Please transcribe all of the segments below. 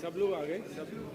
सब लोग आ गए, सब लोग।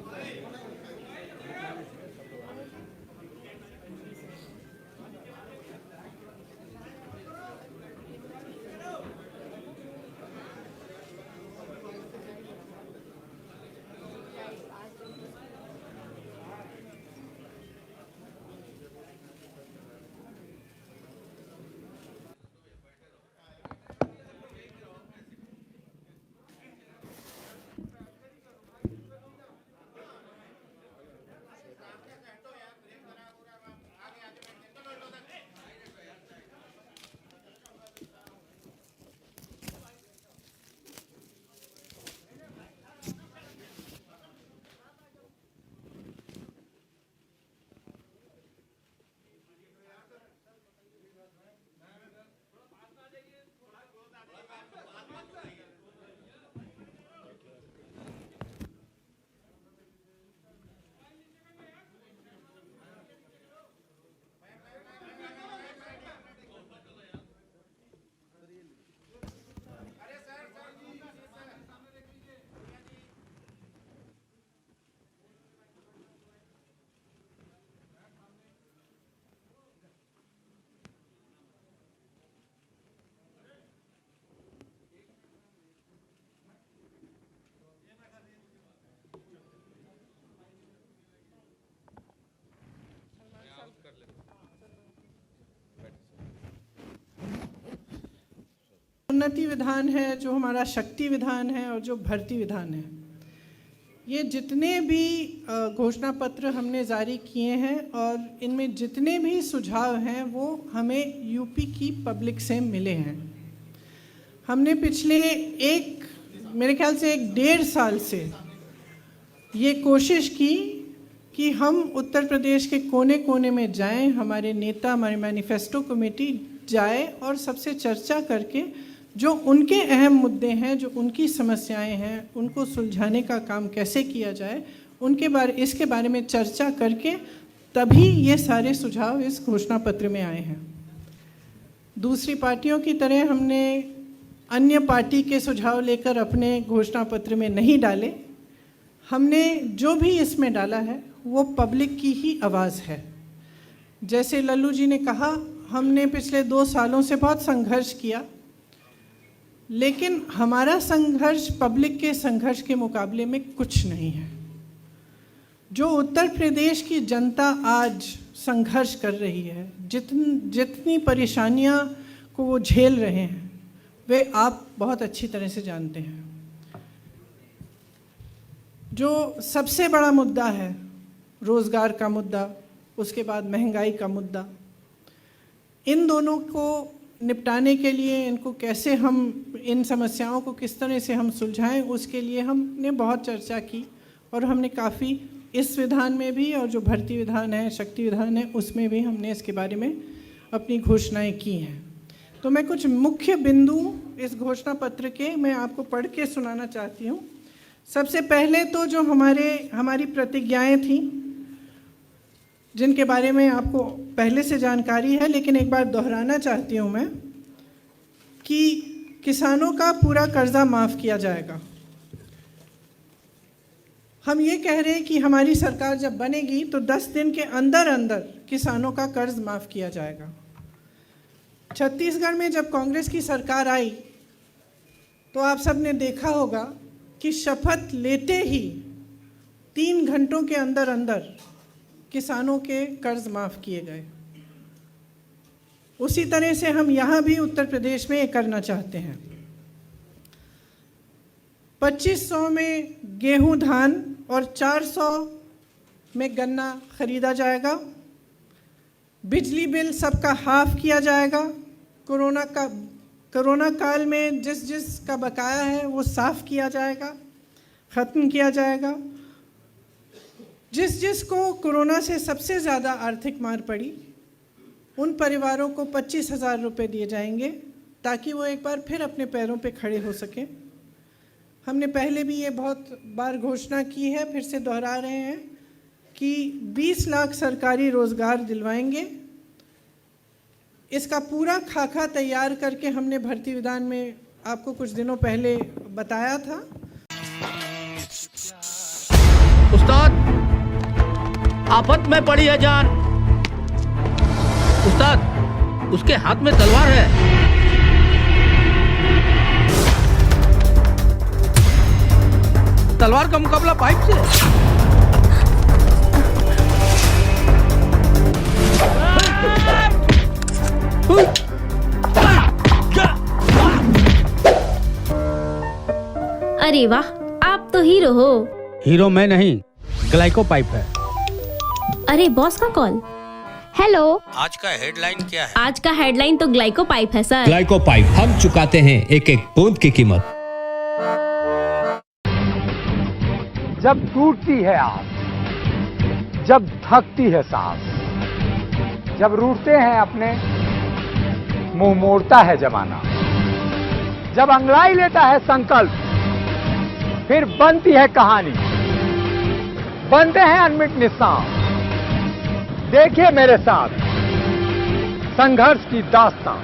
उन्नति विधान है, जो हमारा शक्ति विधान है और जो भर्ती विधान है, ये जितने भी घोषणा पत्र हमने जारी किए हैं और इनमें जितने भी सुझाव हैं वो हमें यूपी की पब्लिक से मिले हैं। हमने पिछले मेरे ख्याल से 1.5 साल से ये कोशिश की कि हम उत्तर प्रदेश के कोने कोने में जाएं, हमारे नेता, हमारी मैनिफेस्टो कमेटी जाए और सबसे चर्चा करके जो उनके अहम मुद्दे हैं, जो उनकी समस्याएं हैं, उनको सुलझाने का काम कैसे किया जाए, इसके बारे में चर्चा करके तभी ये सारे सुझाव इस घोषणा पत्र में आए हैं। दूसरी पार्टियों की तरह हमने अन्य पार्टी के सुझाव लेकर अपने घोषणा पत्र में नहीं डाले। हमने जो भी इसमें डाला है वो पब्लिक की ही आवाज़ है। जैसे लल्लू जी ने कहा, हमने पिछले 2 सालों से बहुत संघर्ष किया, लेकिन हमारा संघर्ष पब्लिक के संघर्ष के मुकाबले में कुछ नहीं है। जो उत्तर प्रदेश की जनता आज संघर्ष कर रही है, जितनी परेशानियां को वो झेल रहे हैं, वे आप बहुत अच्छी तरह से जानते हैं। जो सबसे बड़ा मुद्दा है रोज़गार का मुद्दा, उसके बाद महंगाई का मुद्दा, इन दोनों को निपटाने के लिए इनको कैसे हम, इन समस्याओं को किस तरह से हम सुलझाएं, उसके लिए हमने बहुत चर्चा की और हमने काफ़ी इस विधान में भी और जो भर्ती विधान है, शक्ति विधान है, उसमें भी हमने इसके बारे में अपनी घोषणाएं की हैं। तो मैं कुछ मुख्य बिंदु इस घोषणा पत्र के मैं आपको पढ़ के सुनाना चाहती हूँ। सबसे पहले तो जो हमारी प्रतिज्ञाएं थीं, जिनके बारे में आपको पहले से जानकारी है, लेकिन एक बार दोहराना चाहती हूँ मैं कि किसानों का पूरा कर्जा माफ़ किया जाएगा। हम ये कह रहे हैं कि हमारी सरकार जब बनेगी तो 10 दिन के अंदर अंदर किसानों का कर्ज माफ़ किया जाएगा। छत्तीसगढ़ में जब कांग्रेस की सरकार आई तो आप सब ने देखा होगा कि शपथ लेते ही 3 घंटों के अंदर अंदर किसानों के कर्ज माफ़ किए गए। उसी तरह से हम यहाँ भी उत्तर प्रदेश में ये करना चाहते हैं। 2500 में गेहूं, धान और 400 में गन्ना खरीदा जाएगा। बिजली बिल सबका हाफ किया जाएगा। कोरोना काल में जिस का बकाया है वो साफ किया जाएगा, ख़त्म किया जाएगा। जिस को कोरोना से सबसे ज़्यादा आर्थिक मार पड़ी, उन परिवारों को 25,000 रुपये दिए जाएंगे ताकि वो एक बार फिर अपने पैरों पे खड़े हो सकें। हमने पहले भी ये बहुत बार घोषणा की है, फिर से दोहरा रहे हैं कि 20 लाख सरकारी रोज़गार दिलवाएंगे। इसका पूरा खाका तैयार करके हमने भर्ती विधान में आपको कुछ दिनों पहले बताया था। आफत में पड़ी है जान। उस्ताद, उसके हाथ में तलवार है। तलवार का मुकाबला पाइप से। अरे वाह, आप तो हीरो हो। हीरो मैं नहीं, ग्लाइको पाइप है। अरे बॉस का कॉल। हेलो, आज का हेडलाइन क्या है? आज का हेडलाइन तो ग्लाइको पाइप है सर। ग्लाइको पाइप, हम चुकाते हैं एक एक बूंद की कीमत। जब टूटती है आस, जब थकती है सांस, जब रूठते हैं अपने, मुंह मोड़ता है जमाना, जब अंगड़ाई लेता है संकल्प, फिर बनती है कहानी, बनते हैं अनमिट निशान। देखिए मेरे साथ संघर्ष की दास्तां।